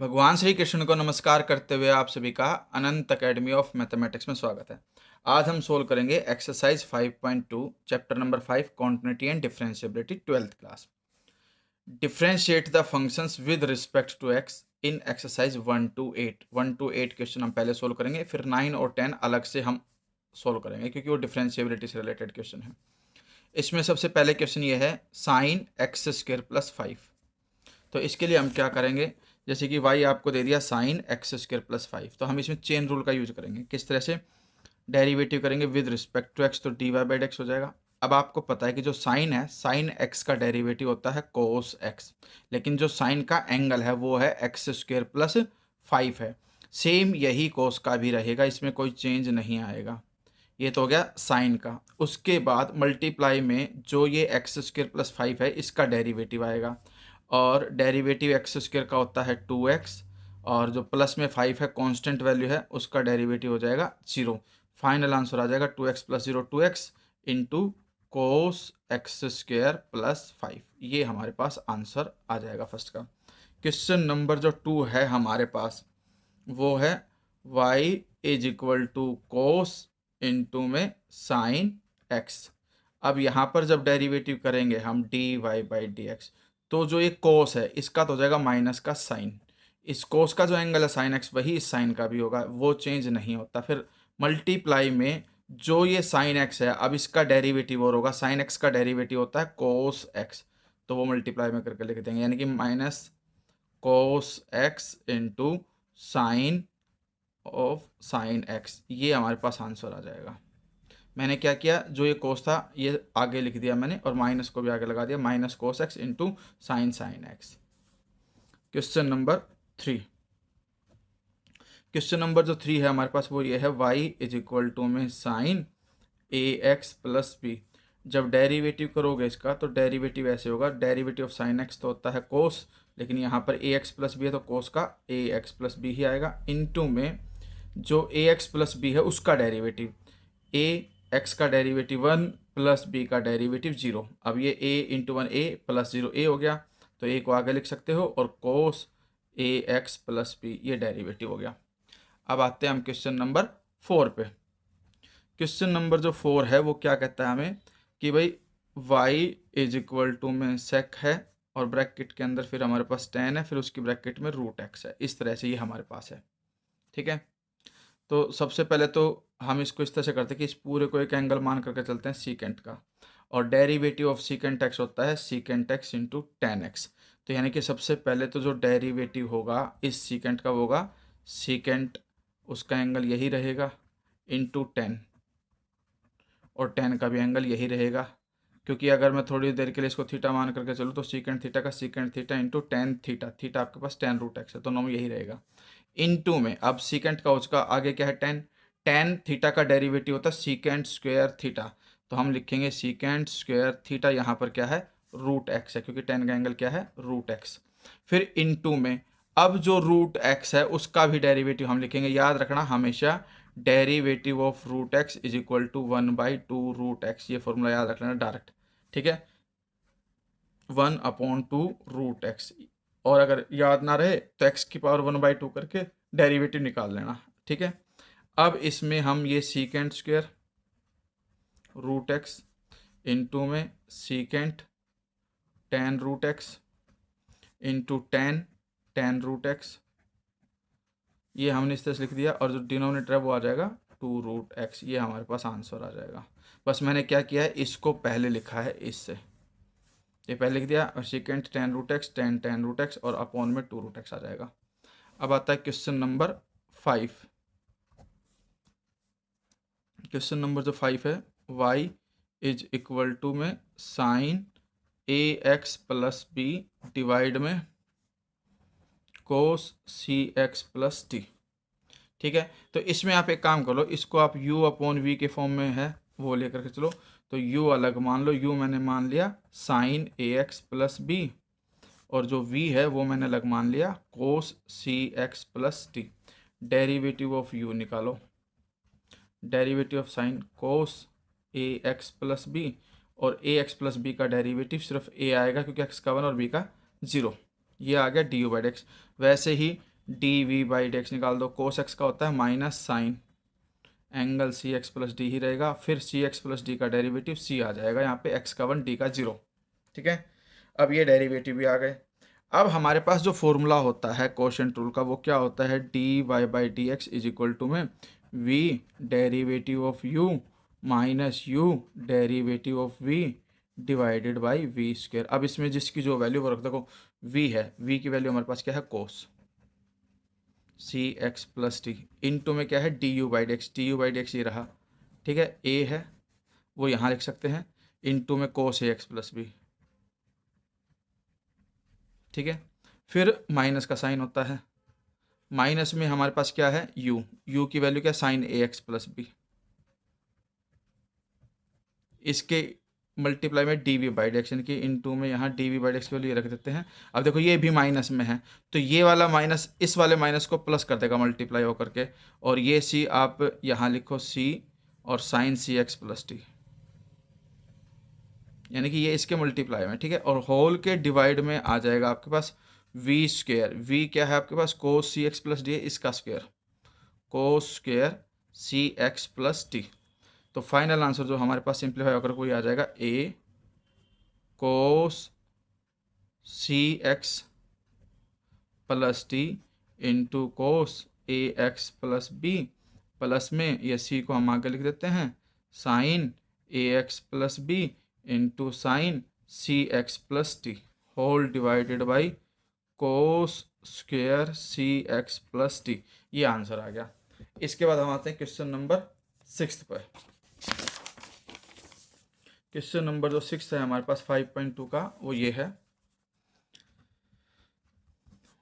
भगवान श्री कृष्ण को नमस्कार करते हुए आप सभी का अनंत अकेडमी ऑफ मैथमेटिक्स में स्वागत है। आज हम सोल्व करेंगे exercise 5.2 chapter number 5 continuity and differentiability 12th class. Differentiate the functions with respect to x in exercise 1 to 8। 1 to 8 question हम पहले सोल्व करेंगे, फिर 9 और 10 अलग से हम सोल्व करेंगे क्योंकि वो डिफरेंशिएबिलिटी से रिलेटेड क्वेश्चन है। इसमें सबसे पहले क्वेश्चन ये है साइन एक्स स्क्वायर प्लस 5। तो इसके लिए हम क्या करेंगे, जैसे कि y आपको दे दिया साइन एक्स स्क्वायर प्लस 5, तो हम इसमें चेन रूल का यूज करेंगे। किस तरह से डेरिवेटिव करेंगे विद रिस्पेक्ट टू एक्स, तो dy बाई एक्स हो जाएगा। अब आपको पता है कि जो साइन है, साइन एक्स का डेरिवेटिव होता है कोस एक्स, लेकिन जो साइन का एंगल है वो है एक्स स्क्वायर प्लस 5 है। सेम यही कोस का भी रहेगा, इसमें कोई चेंज नहीं आएगा। ये तो हो गया साइन का। उसके बाद मल्टीप्लाई में जो ये एक्स स्क्वायर प्लस 5 है इसका डेरिवेटिव आएगा, और डेरिवेटिव एक्स स्क्वायर का होता है 2x, और जो प्लस में 5 है कांस्टेंट वैल्यू है उसका डेरिवेटिव हो जाएगा 0। फाइनल आंसर आ जाएगा 2x plus 0 2x into cos x square plus 5। ये हमारे पास आंसर आ जाएगा फर्स्ट का। क्वेश्चन नंबर जो 2 है हमारे पास वो है y is equal to cos into में साइन x। अब यहाँ पर जब डेरिवेटिव करेंगे हम dy बाई डी एक्स, तो जो ये कोस है इसका तो हो जाएगा माइनस का साइन। इस कोस का जो एंगल है साइन एक्स, वही इस साइन का भी होगा, वो चेंज नहीं होता। फिर मल्टीप्लाई में जो ये साइन एक्स है, अब इसका डेरिवेटिव और होगा, साइन एक्स का डेरिवेटिव होता है कोस एक्स, तो वो मल्टीप्लाई में करके लिख देंगे, यानी कि minus cos x into sine of sine x. ये हमारे पास आंसर आ जाएगा। मैंने क्या किया, जो ये कोस था ये आगे लिख दिया मैंने, और माइनस को भी आगे लगा दिया, minus cos x into sine x. Question number 3। Question number जो 3 है हमारे पास वो ये है y इज इक्वल टू में साइन ए एक्स प्लस बी। जब डेरिवेटिव करोगे इसका तो डेरिवेटिव ऐसे होगा, डेरिवेटिव ऑफ साइन एक्स तो होता है कोस, लेकिन यहाँ पर ए एक्स प्लस बी है तो कोस का ए एक्स प्लस बी ही आएगा, इनटू में जो ए एक्स प्लस बी है उसका डेरिवेटिव, ए एक्स का डेरिवेटिव 1 प्लस बी का डेरिवेटिव 0। अब ये a into 1 a plus 0 a हो गया, तो a को आगे लिख सकते हो, और कोस ए एक्स प्लस बी ये डेरिवेटिव हो गया। अब आते हैं हम क्वेश्चन नंबर 4 पे। क्वेश्चन नंबर जो 4 है वो क्या कहता है हमें कि भाई y इज इक्वल टू में सेक है, और ब्रैकेट के अंदर फिर हमारे पास tan है, फिर उसकी ब्रैकेट में रूट x है। इस तरह से ये हमारे पास है, ठीक है। तो सबसे पहले तो हम इसको इस तरह से करते हैं कि इस पूरे को एक एंगल मान करके चलते हैं सीकेंट का, और डेरिवेटिव ऑफ सीकेंट एक्स होता है secant x into ten x. तो यानी कि सबसे पहले तो जो डेरिवेटिव होगा इस सीकेंट का होगा सीकेंट, उसका एंगल यही रहेगा इंटू टेन, और टेन का भी एंगल यही रहेगा, क्योंकि अगर मैं थोड़ी देर के लिए इसको थीटा मान करके चलूँ तो सीकेंट थीटा का secant theta into tan theta, theta आपके पास टेन रूट एक्स है, तो दोनों में यही रहेगा। इनटू में अब सीकेंट का उसका आगे क्या है टेन, टेन थीटा का डेरिवेटिव होता है सीकेंट स्क्वायर थीटा, तो हम लिखेंगे सीकेंट स्क्वायर थीटा, यहाँ पर क्या है रूट एक्स है, क्योंकि टेन का एंगल क्या है रूट एक्स। फिर इनटू में अब जो रूट एक्स है उसका भी डेरिवेटिव हम लिखेंगे, याद रखना हमेशा derivative of root x is equal to 1/2 root x, ये फॉर्मूला याद रख लेना डायरेक्ट, ठीक है, 1/2 रूट एक्स। और अगर याद ना रहे तो x की पावर 1/2 करके डेरिवेटिव निकाल लेना, ठीक है। अब इसमें हम ये secant square root X into में secant tan root X into tan root x, ये हमने इस तरह से लिख दिया, और जो डिनोमिनेटर है वो आ जाएगा 2 रूट एक्स। ये हमारे पास आंसर आ जाएगा। बस मैंने क्या किया है, इसको पहले लिखा है इससे, ये पहले लिख दिया, और second ten root x ten root x, और अपॉन में 2 रूट एक्स आ जाएगा। अब आता है क्वेश्चन नंबर 5। क्वेश्चन नंबर जो 5 है y इज इक्वल टू में साइन ए एक्स प्लस बी डिवाइड में कोस सी एक्स प्लस टी, ठीक है। तो इसमें आप एक काम कर लो, इसको आप u अपॉन वी के फॉर्म में है वो लेकर के चलो, तो u अलग मान लो, u मैंने मान लिया साइन ए एक्स प्लस बी, और जो v है वो मैंने अलग मान लिया cos C X plus T. Derivative of u निकालो, derivative of sine cos A x plus B, और ए एक्स प्लस बी का डेरिवेटिव सिर्फ a आएगा क्योंकि x का 1 और b का 0, ये आ गया डी यू बाई एक्स। वैसे ही D we by D X निकाल दो, कोस एक्स का होता है minus sine angle C X plus D ही रहेगा, फिर सी एक्स प्लस डी का डेरिवेटिव सी आ जाएगा यहाँ पे, एक्स का 1 डी का 0। ठीक है, अब ये डेरिवेटिव भी आ गए। अब हमारे पास जो फॉर्मूला होता है कोशेंट रूल का वो क्या होता है, D Y by D X is equal to में V derivative of U minus U derivative of V divided by V square. अब इसमें जिसकी जो वैल्यू वो रख देखो, वी है, वी की वैल्यू हमारे पास क्या है, कोस C X plus T, into में क्या है D you by D x, D you by D x ये रहा। ठीक है, ए है वो यहाँ लिख सकते हैं, इंटू में कोस ए एक्स प्लस बी। ठीक है, फिर माइनस का साइन होता है, माइनस में हमारे पास क्या है u, u की वैल्यू क्या, साइन ए एक्स प्लस बी, इसके मल्टीप्लाई में d we by D x, यानी कि इन टू में यहाँ d we by D x की वैल्यू ये रख देते हैं। अब देखो ये भी माइनस में है, तो ये वाला माइनस इस वाले माइनस को प्लस कर देगा मल्टीप्लाई होकर के, और ये सी आप यहाँ लिखो सी और sign C X plus T, यानी कि ये इसके मल्टीप्लाई में। ठीक है, और होल के डिवाइड में आ जाएगा आपके पास वी स्क्वेयर, वी क्या है आपके पास, cos C X plus D है, इसका square cos square C X plus T. तो फाइनल आंसर जो हमारे पास सिंप्लीफाई होकर कोई आ जाएगा A cos C X plus T into cos A x plus B, plus में ये सी को हम आगे लिख देते हैं sine A x plus B into sine C X plus T whole divided by cos square C X plus T. ये answer आ गया। इसके बाद हम आते हैं क्वेश्चन नंबर 6 पर। क्वेश्चन नंबर जो 6 है हमारे पास 5.2 का, वो ये है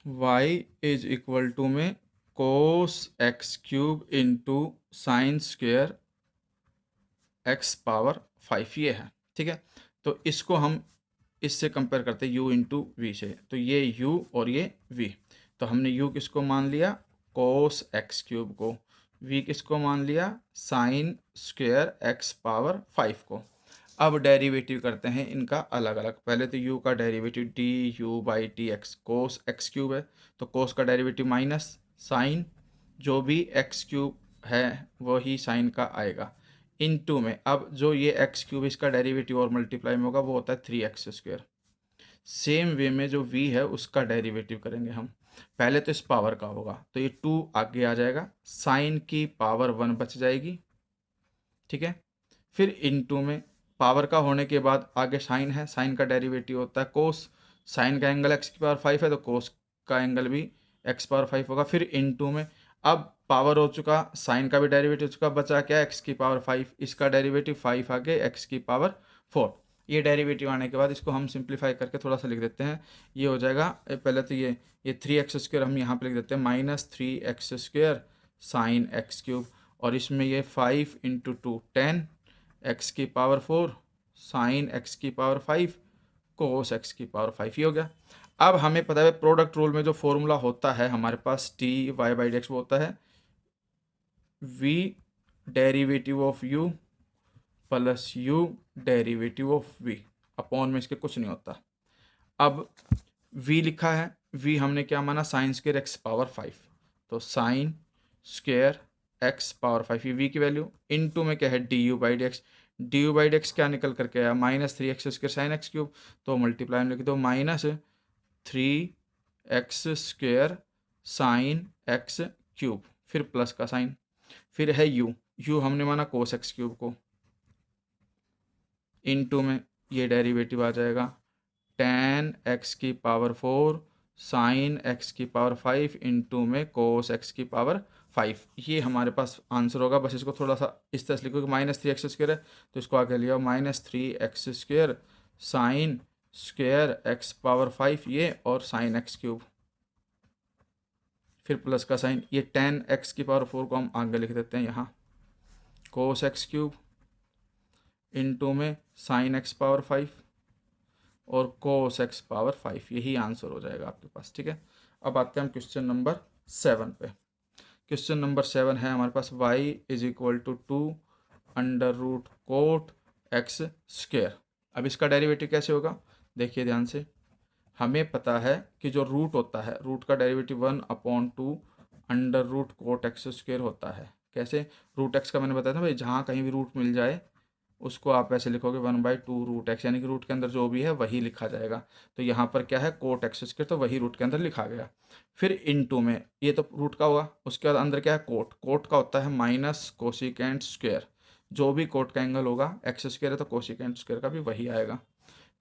y इज इक्वल टू में cos x cube into sine square x power 5 ये है। ठीक है, तो इसको हम इससे कंपेयर करते हैं u इंटू वी से, तो ये u और ये v, तो हमने u किसको मान लिया, कोस एक्स क्यूब को, v किसको मान लिया, साइन स्क्वेयर एक्स पावर 5 को। अब डेरिवेटिव करते हैं इनका अलग अलग। पहले तो u का derivative D you by T x, cos x cube है तो कोस का डेरिवेटिव माइनस साइन जो भी एक्स क्यूब है वही साइन का आएगा, इनटू में अब जो ये एक्स क्यूब इसका डेरिवेटिव और मल्टीप्लाई में होगा वो होता है 3x स्क्वेयर। सेम वे में जो v है उसका डेरिवेटिव करेंगे हम, पहले तो इस पावर का होगा तो ये 2 आगे आ जाएगा, साइन की पावर 1 बच जाएगी। ठीक है, फिर इनटू में पावर का होने के बाद आगे साइन है, साइन का डेरिवेटिव होता है कोस, साइन का एंगल एक्स की पावर 5 है तो कोस का एंगल भी एक्स पावर 5 होगा। फिर इनटू में अब पावर हो चुका, साइन का भी डेरिवेटिव हो चुका, बचा क्या एक्स की पावर 5, इसका डेरिवेटिव 5 आगे एक्स की पावर 4। ये डेरिवेटिव आने के बाद इसको हम सिंप्लीफाई करके थोड़ा सा लिख देते हैं, ये हो जाएगा पहले तो ये 3x स्क्वेयर हम यहाँ पे लिख देते हैं minus 3x square sine x cube, और इसमें ये 5 इंटू 2 10 एक्स की पावर 4 साइन एक्स की पावर 5 कोस एक्स की पावर 5, ये हो गया। अब हमें पता है प्रोडक्ट रूल में जो फॉर्मूला होता है हमारे पास T Y by D X वो होता है V derivative of U plus U derivative of V, upon में इसके कुछ नहीं होता। अब v लिखा है, v हमने क्या माना, साइन स्क्वेयर एक्स पावर 5, तो साइन स्क्वेयर एक्स पावर 5 ये v की वैल्यू, इनटू में क्या है D you by D x, D you by D x क्या निकल करके आया minus 3x square sine x cube, तो मल्टीप्लाई में लिख दो minus 3x square sine x cube, फिर प्लस का साइन, फिर है u हमने माना कोस एक्स क्यूब को, इनटू में ये डेरिवेटिव आ जाएगा tan x की पावर 4 साइन x की पावर 5 इंटू में कोस x की पावर 5, ये हमारे पास आंसर होगा। बस इसको थोड़ा सा इस तरह से लिखो कि माइनस 3x स्क्वेयर है तो इसको आगे लिया minus 3x square sine square x power 5 ये और साइन एक्स क्यूब, फिर प्लस का साइन, ये tan x की पावर 4 को हम आगे लिख देते हैं यहाँ कोस एक्स क्यूब इंटू में साइन एक्स पावर 5 और कोस एक्स पावर 5, यही आंसर हो जाएगा आपके पास। ठीक है, अब आते हैं हम क्वेश्चन नंबर 7 पे। क्वेश्चन नंबर 7 है हमारे पास y is equal to 2 under root cot x square. अब इसका डेरिवेटिव कैसे होगा देखिए ध्यान से, हमें पता है कि जो रूट होता है, रूट का derivative 1/2 under root cot x square होता है। कैसे? रूट एक्स का मैंने बताया था भाई, जहाँ कहीं भी रूट मिल जाए उसको आप ऐसे लिखोगे 1/2 रूट एक्स, यानी कि रूट के अंदर जो भी है वही लिखा जाएगा। तो यहाँ पर क्या है, कोट एक्स स्क्वेयर, तो वही रूट के अंदर लिखा गया। फिर इनटू में, ये तो रूट का हुआ, उसके बाद अंदर क्या है, कोट। कोट का होता है माइनस कोसिकेंट स्क्वेयर, जो भी कोट का एंगल होगा, एक्स स्क्वेयर है तो कोसिकेंट स्क्वेयर का भी वही आएगा।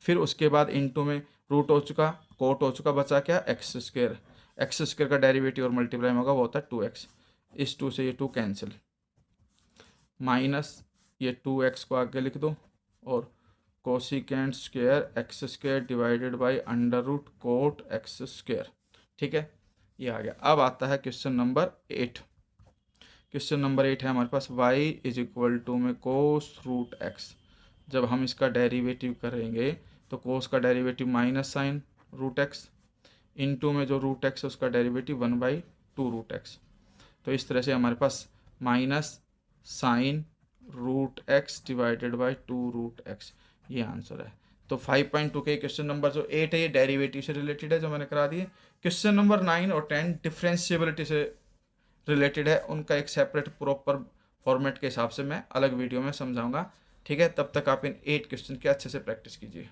फिर उसके बाद इनटू में रूट हो चुका, कोट हो चुका, बचा क्या, एक्स स्क्वेयर। एक्स स्क्वेयर का डेरिवेटिव और मल्टीप्लाई में होगा, वो होता है 2x। इस 2 से ये 2 कैंसिल, माइनस ये 2x को आगे लिख दो, और cosecant square x square divided by under root cot x square. ठीक है, ये आ गया। अब आता है क्वेश्चन नंबर 8। क्वेश्चन नंबर 8 है हमारे पास, y इज इक्वल टू में कोस रूट एक्स। जब हम इसका डेरिवेटिव करेंगे तो कोस का derivative minus sine root x, into में जो रूट एक्स है उसका डेरिवेटिव 1/2 रूट एक्स। तो इस तरह से हमारे पास minus sine root X divided by 2 root x, ये आंसर है। तो 5.2 के क्वेश्चन नंबर जो 8 है ये डेरिवेटिव से रिलेटेड है, जो मैंने करा दिए। क्वेश्चन नंबर 9 और 10 डिफरेंशिएबिलिटी से रिलेटेड है, उनका एक सेपरेट प्रॉपर फॉर्मेट के हिसाब से मैं अलग वीडियो में समझाऊंगा। ठीक है, तब तक आप इन 8 क्वेश्चन की अच्छे से प्रैक्टिस कीजिए।